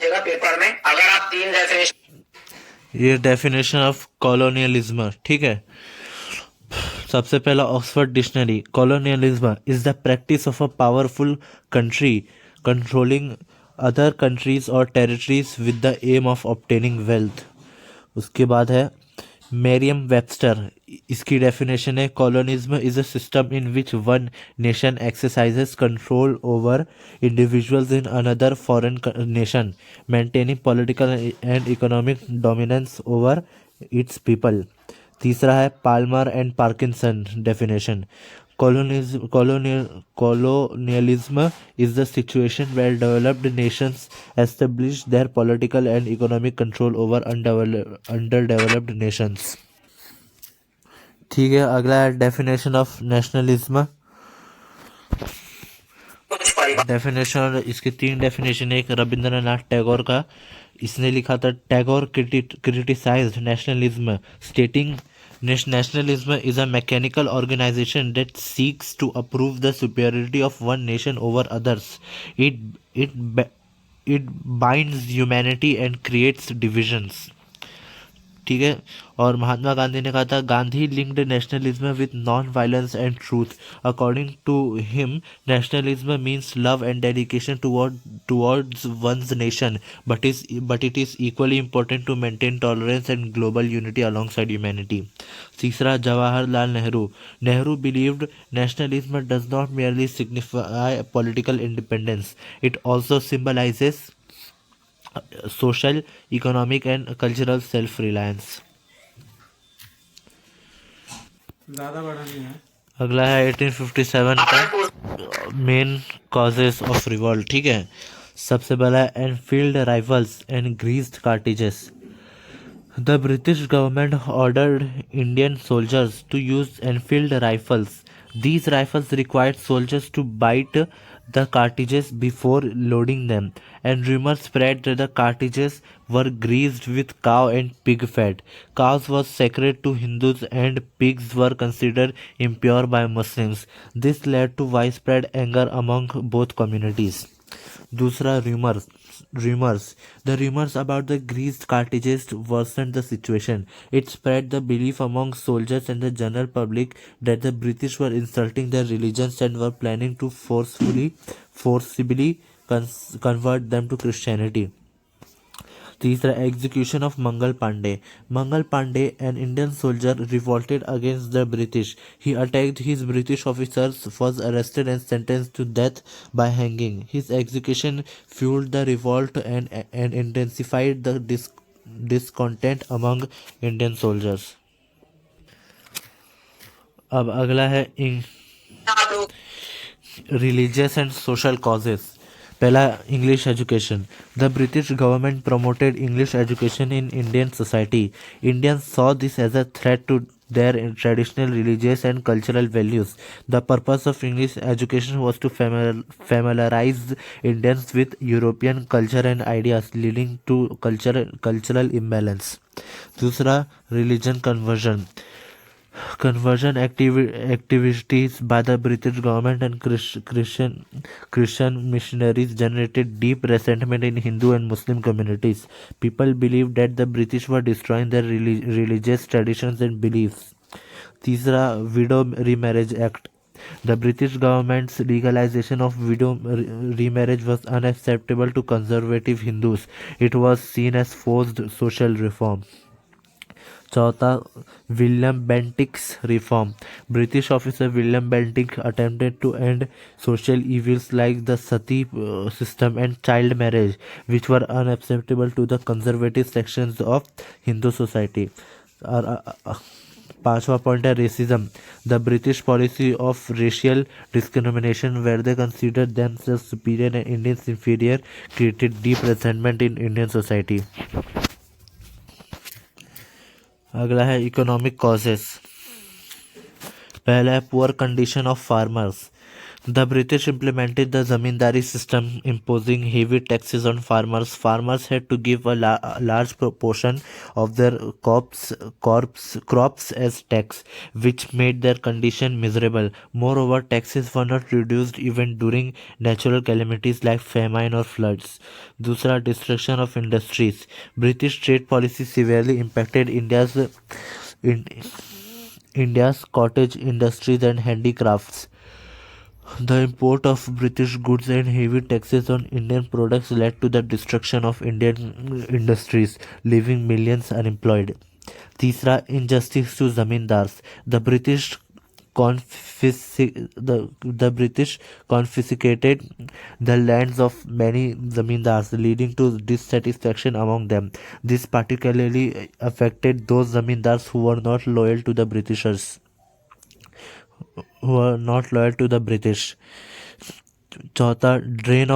आएगा पेपर में, अगर आप तीन डेफिनेशन। ये डेफिनेशन ऑफ कॉलोनियलिज्म, ठीक है। सबसे पहला Oxford dictionary, colonialism is the practice of a powerful country controlling other countries और territories with the aim of obtaining wealth. उसके बाद है मेरियम वेबस्टर, इसकी डेफिनेशन है colonialism is a system in which one nation exercises control over individuals in another foreign nation, maintaining political and economic dominance over its people. तीसरा है Palmer and Parkinson definition, colonialism is the situation where developed nations establish their political and economic control over underdeveloped nations। ठीक है, अगला है definition of nationalism. Definition, इसके तीन definition, एक रविंद्रनाथ टैगोर का, इसने लिखा था Tagore criticised nationalism स्टेटिंग nationalism is a mechanical organization that seeks to approve the superiority of one nation over others. It binds humanity and creates divisions। ठीक है। और महात्मा गांधी ने कहा था Gandhi linked nationalism with non violence and truth. According to him nationalism means love and dedication towards one's nation, but it is equally important to maintain tolerance and global unity alongside humanity. तीसरा Jawaharlal Nehru believed nationalism does not merely signify political independence, it also symbolises social, economic and cultural self-reliance। ज़्यादा बड़ा नहीं है। अगला है 1857 का main causes of revolt, ठीक है। सबसे पहला है Enfield rifles and greased cartridges. The British government ordered Indian soldiers to use Enfield rifles. These rifles required soldiers to bite the cartridges before loading them, and rumors spread that the cartridges were greased with cow and pig fat. Cows was sacred to Hindus and pigs were considered impure by Muslims. This led to widespread anger among both communities। दूसरा rumors the rumors about the greased cartridges worsened the situation. It spread the belief among soldiers and the general public that the British were insulting their religions and were planning to forcibly convert them to Christianity। तीसरा execution of Mangal Pandey an Indian soldier revolted against the British. He attacked his British officers, was arrested and sentenced to death by hanging. His execution fuelled the revolt and intensified the discontent among Indian soldiers. अब अगला है religious and social causes. पहला English education. The British government promoted English education in Indian society. Indians saw this as a threat to their traditional religious and cultural values. The purpose of English education was to familiarize Indians with European culture and ideas, leading to cultural imbalance। दूसरा religion conversion activities by the British government and Christian missionaries generated deep resentment in Hindu and Muslim communities. People believed that the British were destroying their religious traditions and beliefs। तीसरा widow remarriage act। The British government's legalization of widow remarriage was unacceptable to conservative Hindus. It was seen as forced social reform। चौथा William Bentinck's reform. British officer William Bentinck attempted to end social evils like the sati system and child marriage, which were unacceptable to the conservative sections of Hindu society। और पांचवा point है racism. The British policy of racial discrimination where they consider themselves superior and Indians inferior created deep resentment in Indian society। अगला है economic causes. पहला है poor condition of farmers. The British implemented the zamindari system, imposing heavy taxes on farmers. Farmers had to give a large proportion of their crops as tax, which made their condition miserable. Moreover, taxes were not reduced even during natural calamities like famine or floods. दूसरा, destruction of industries. British trade policy severely impacted in, India's cottage industries and handicrafts. The import of British goods and heavy taxes on Indian products led to the destruction of Indian industries, leaving millions unemployed. तीसरा, injustice to zamindars. The British confiscated the lands of many zamindars, leading to dissatisfaction among them. This particularly affected those zamindars who were not loyal to the British. चौथा, drain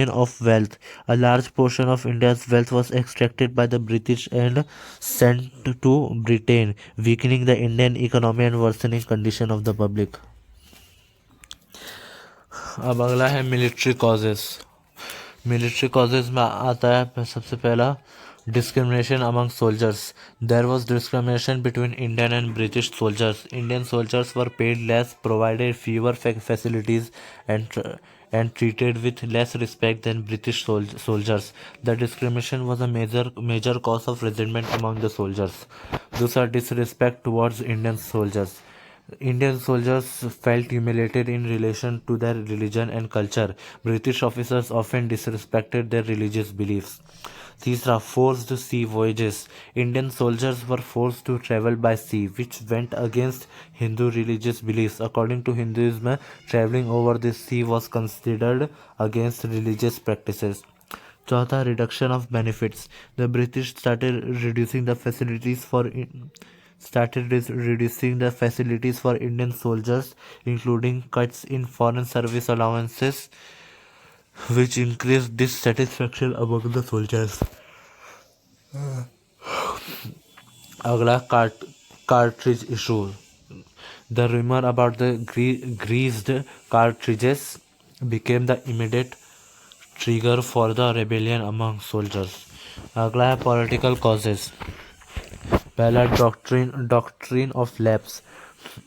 of wealth. A large portion of India's wealth was extracted by the British and sent to Britain, weakening the Indian economy and worsening condition of the public. अब अगला है military causes. Military causes में आता है सबसे पहला discrimination among soldiers. There was discrimination between Indian and British soldiers. Indian soldiers were paid less, provided fewer facilities, and treated with less respect than British soldiers. The discrimination was a major cause of resentment among the soldiers. Those are disrespect towards Indian soldiers. Indian soldiers felt humiliated in relation to their religion and culture. British officers often disrespected their religious beliefs. These are forced sea voyages. Indian soldiers were forced to travel by sea, which went against Hindu religious beliefs. According to Hinduism, traveling over the sea was considered against religious practices. Chauथा, reduction of benefits. The British reducing the facilities for Indian soldiers, including cuts in foreign service allowances, which increased dissatisfaction among the soldiers. अगला cartridge issue. The rumor about the greased cartridges became the immediate trigger for the rebellion among soldiers. अगला है political causes. पहला, doctrine of lapse.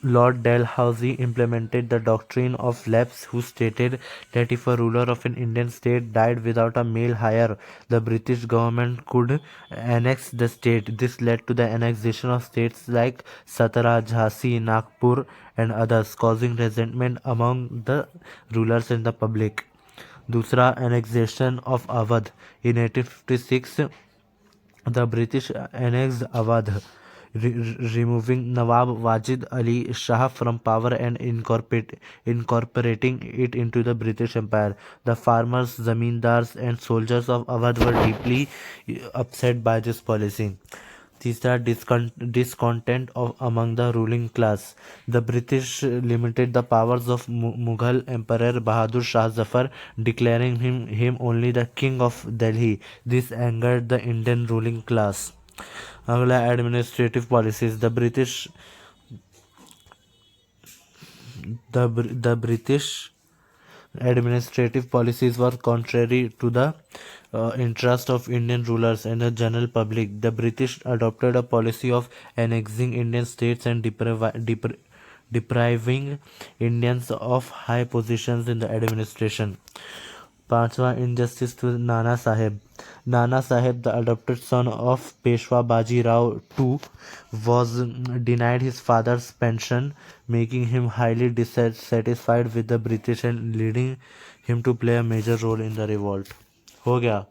Lord Dalhousie implemented the doctrine of lapse, who stated that if a ruler of an Indian state died without a male heir, the British government could annex the state. This led to the annexation of states like Satara, Jhansi, Nagpur, and others, causing resentment among the rulers and the public. दूसरा, annexation of Awadh. In 1856, the British annexed Awadh, removing Nawab Wajid Ali Shah from power and incorporating it into the British Empire. The farmers, zamindars, and soldiers of Awadh were deeply upset by this policy. These are discontent among the ruling class. The British limited the powers of Mughal Emperor Bahadur Shah Zafar, declaring him only the king of Delhi. This angered the Indian ruling class. अगला, administrative policies. The British administrative policies were contrary to the interest of Indian rulers and the general public. The British adopted a policy of annexing Indian states and depriving Indians of high positions in the administration. पांचवा, injustice to Nana Sahib. Nana Sahib, the adopted son of Peshwa Baji Rao II, was denied his father's pension, making him highly dissatisfied with the British and leading him to play a major role in the revolt. हो गया.